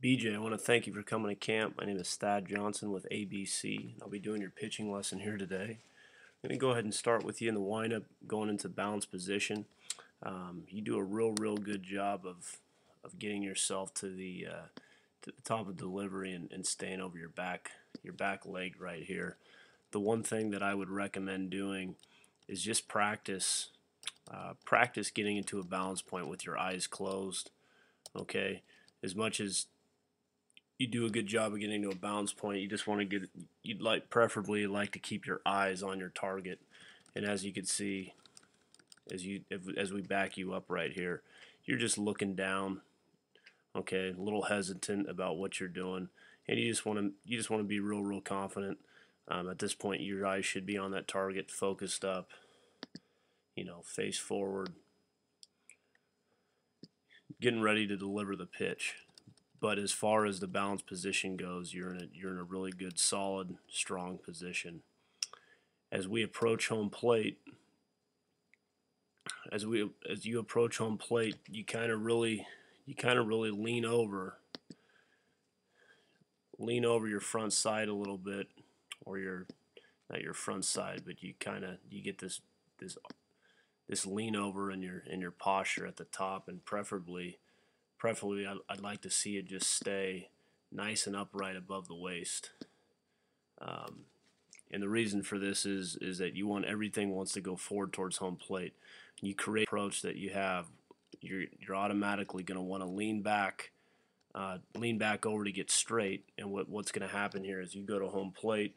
BJ, I want to thank you for coming to camp. My name is Thad Johnson with ABC. I'll be doing your pitching lesson here today. I'm going to go ahead and start with you in the windup, going into balanced position. You do a real good job of getting yourself to the top of delivery and staying over your back leg right here. The one thing that I would recommend doing is just practice getting into a balance point with your eyes closed. Okay, as much as you do a good job of getting to a balance point. You just want to you'd preferably like to keep your eyes on your target. And as you can see, as we back you up right here, you're just looking down, okay, a little hesitant about what you're doing. And you just want to be real confident. At this point, your eyes should be on that target, focused up, face forward, getting ready to deliver the pitch. But as far as the balance position goes, you're in a really good, solid, strong position. As we approach home plate, as you approach home plate, you kind of really lean over your front side a little bit, or your not your front side, but you get this lean over in your posture at the top, and preferably I'd like to see it just stay nice and upright above the waist. And the reason for this is that you want everything wants to go forward towards home plate. You create an approach that you have, you're automatically going to want to lean back over to get straight. And what's going to happen here is you go to home plate,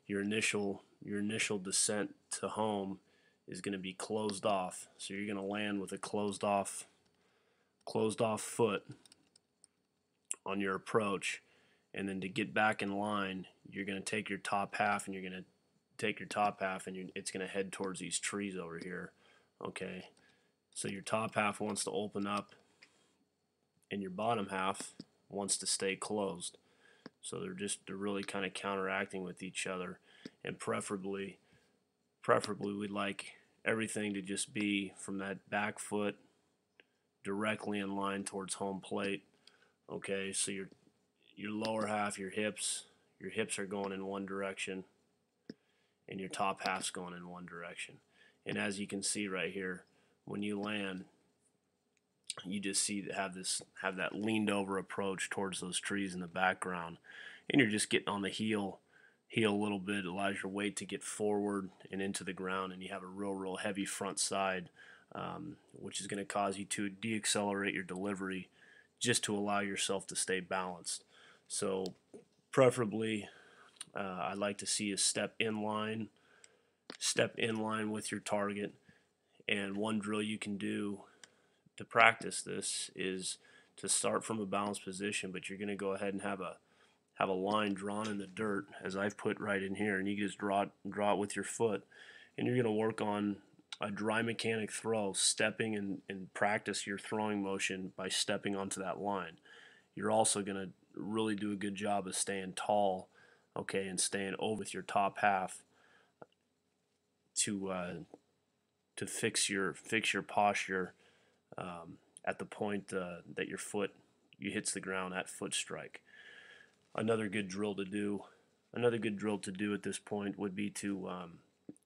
your initial descent to home is going to be closed off. So you're going to land with a closed off foot on your approach, and then to get back in line, you're going to take your top half and it's going to head towards these trees over here. Okay, so your top half wants to open up and your bottom half wants to stay closed. So they're really kind of counteracting with each other, and preferably we'd like everything to just be from that back foot directly in line towards home plate. Okay, so your lower half, your hips are going in one direction, and your top half's going in one direction. And as you can see right here, when you land, you just have that leaned over approach towards those trees in the background, and you're just getting on the heel a little bit. It allows your weight to get forward and into the ground, and you have a real heavy front side, which is going to cause you to deaccelerate your delivery just to allow yourself to stay balanced. So preferably, I'd like to see you step in line with your target. And one drill you can do to practice this is to start from a balanced position, but you're going to go ahead and have a line drawn in the dirt, as I've put right in here, and you just draw it with your foot, and you're going to work on a dry mechanic throw, stepping and practice your throwing motion by stepping onto that line. You're also going to really do a good job of staying tall, okay, and staying over with your top half to fix your posture at the point that you hits the ground at foot strike. Another good drill to do at this point would be to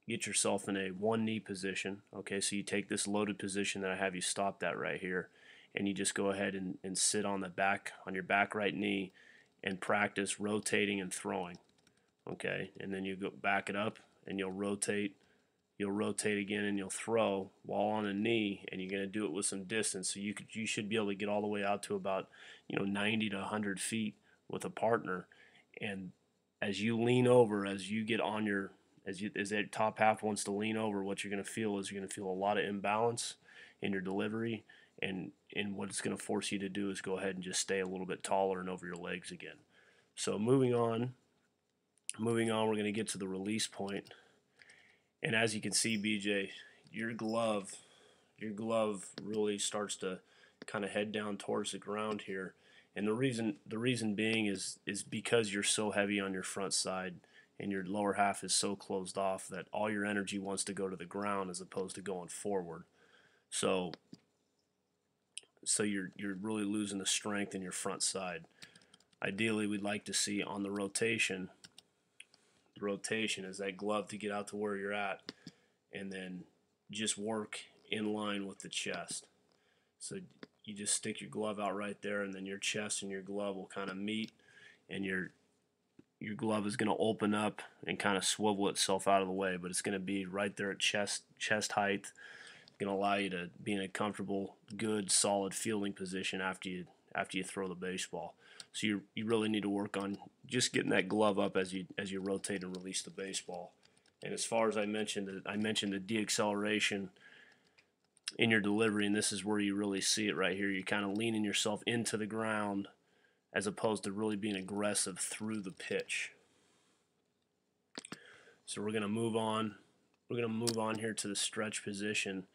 get yourself in a one knee position. Okay, so you take this loaded position that I have you stopped at right here, and you just go ahead and sit on your back right knee and practice rotating and throwing. Okay, and then you go back it up and you'll rotate again, and you'll throw while on a knee, and you're going to do it with some distance. So you should be able to get all the way out to about 90 to 100 feet with a partner. And as you lean over, as that top half wants to lean over, what you're going to feel is a lot of imbalance in your delivery, and what it's going to force you to do is go ahead and just stay a little bit taller and over your legs again. So moving on, we're going to get to the release point. And as you can see, BJ, your glove really starts to kind of head down towards the ground here. And the reason being is because you're so heavy on your front side and your lower half is so closed off that all your energy wants to go to the ground as opposed to going forward. So you're really losing the strength in your front side. ideally we'd like to see on the rotation. The rotation is that glove to get out to where you're at, and then just work in line with the chest. So you just stick your glove out right there, and then your chest and your glove will kind of meet, and your glove is going to open up and kind of swivel itself out of the way, but it's going to be right there at chest height. It's going to allow you to be in a comfortable, good, solid fielding position after you throw the baseball. So you really need to work on just getting that glove up as you rotate and release the baseball. And as far as I mentioned the deacceleration in your delivery, and this is where you really see it right here. You're kind of leaning yourself into the ground as opposed to really being aggressive through the pitch. So we're going to move on. We're going to move on here to the stretch position.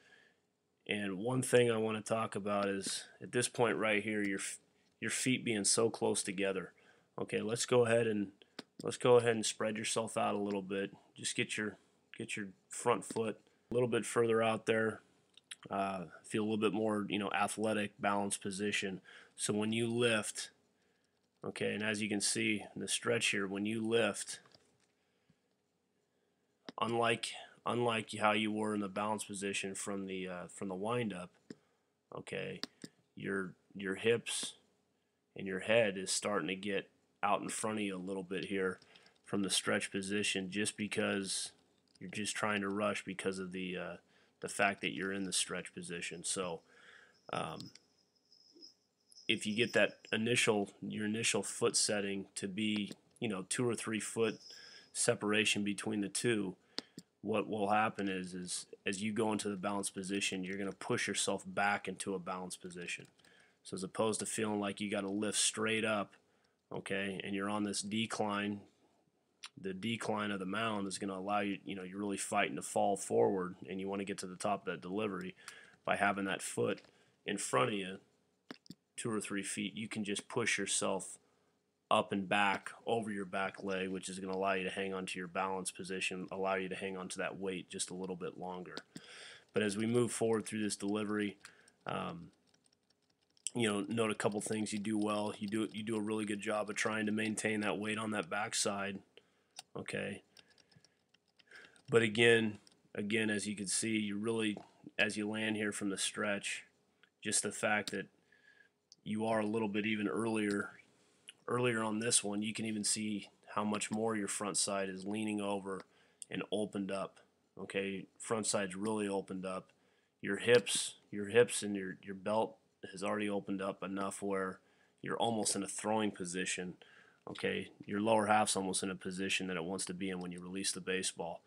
And one thing I want to talk about is at this point right here, your feet being so close together. Okay, let's go ahead and spread yourself out a little bit. Just get your front foot a little bit further out there. Feel a little bit more, athletic, balanced position. So when you lift, okay, and as you can see in the stretch here, when you lift, unlike how you were in the balance position from the wind up, okay, your hips and your head is starting to get out in front of you a little bit here from the stretch position, just because you're just trying to rush because of the fact that you're in the stretch position. So if you get that your initial foot setting to be 2 or 3 foot separation between the two, what will happen is as you go into the balance position, you're going to push yourself back into a balance position. So as opposed to feeling like you got to lift straight up, okay, and you're on this decline, the decline of the mound is going to allow you, you're really fighting to fall forward, and you want to get to the top of that delivery. By having that foot in front of you, 2 or 3 feet, you can just push yourself up and back over your back leg, which is going to allow you to hang on to your balance position, allow you to hang on to that weight just a little bit longer. But as we move forward through this delivery, note a couple things you do well. You do a really good job of trying to maintain that weight on that backside. Okay. But again, as you can see, you really, as you land here from the stretch, just the fact that you are a little bit even earlier on this one, you can even see how much more your front side is leaning over and opened up. Okay, front side's really opened up. Your hips and your belt has already opened up enough where you're almost in a throwing position. Okay, your lower half's almost in a position that it wants to be in when you release the baseball.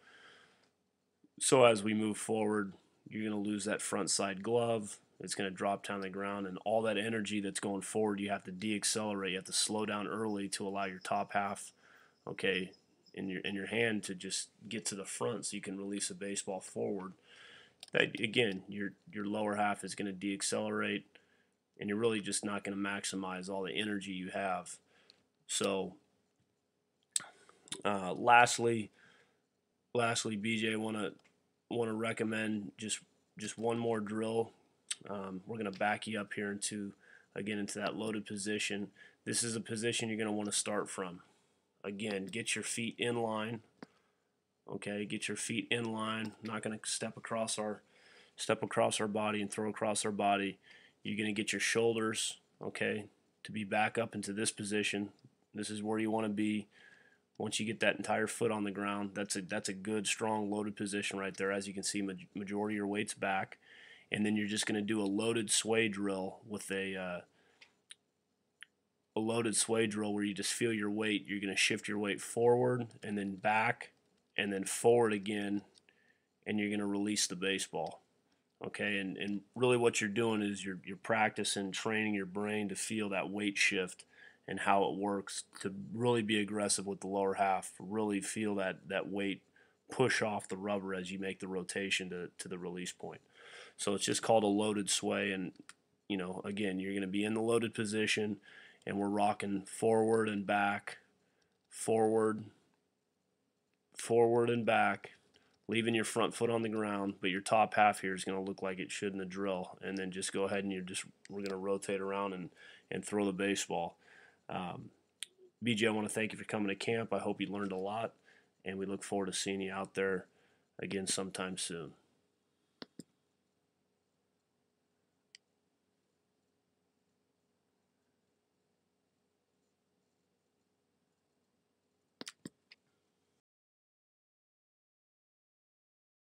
So as we move forward, you're going to lose that front side glove. It's going to drop down the ground, and all that energy that's going forward, you have to deaccelerate. You have to slow down early to allow your top half, okay, in your hand to just get to the front so you can release a baseball forward. That, again, your lower half is going to deaccelerate, and you're really just not going to maximize all the energy you have. So, lastly, BJ, want to recommend just one more drill. We're going to back you up here into that loaded position. This is a position you're going to want to start from. Again, get your feet in line. Okay, get your feet in line. Not going to step across our body and throw across our body. You're going to get your shoulders, okay, to be back up into this position. This is where you want to be. Once you get that entire foot on the ground, that's a good, strong, loaded position right there. As you can see, majority of your weight's back. And then you're just going to do a loaded sway drill with a loaded sway drill where you just feel your weight. You're going to shift your weight forward and then back and then forward again, and you're going to release the baseball. Okay, and really what you're doing is you're practicing, training your brain to feel that weight shift and how it works, to really be aggressive with the lower half, really feel that weight push off the rubber as you make the rotation to the release point. So it's just called a loaded sway, and again, you're going to be in the loaded position, and we're rocking forward and back, forward and back, leaving your front foot on the ground, but your top half here is going to look like it should in the drill, and then just go ahead and we're going to rotate around and throw the baseball. BJ, I want to thank you for coming to camp. I hope you learned a lot, and we look forward to seeing you out there again sometime soon.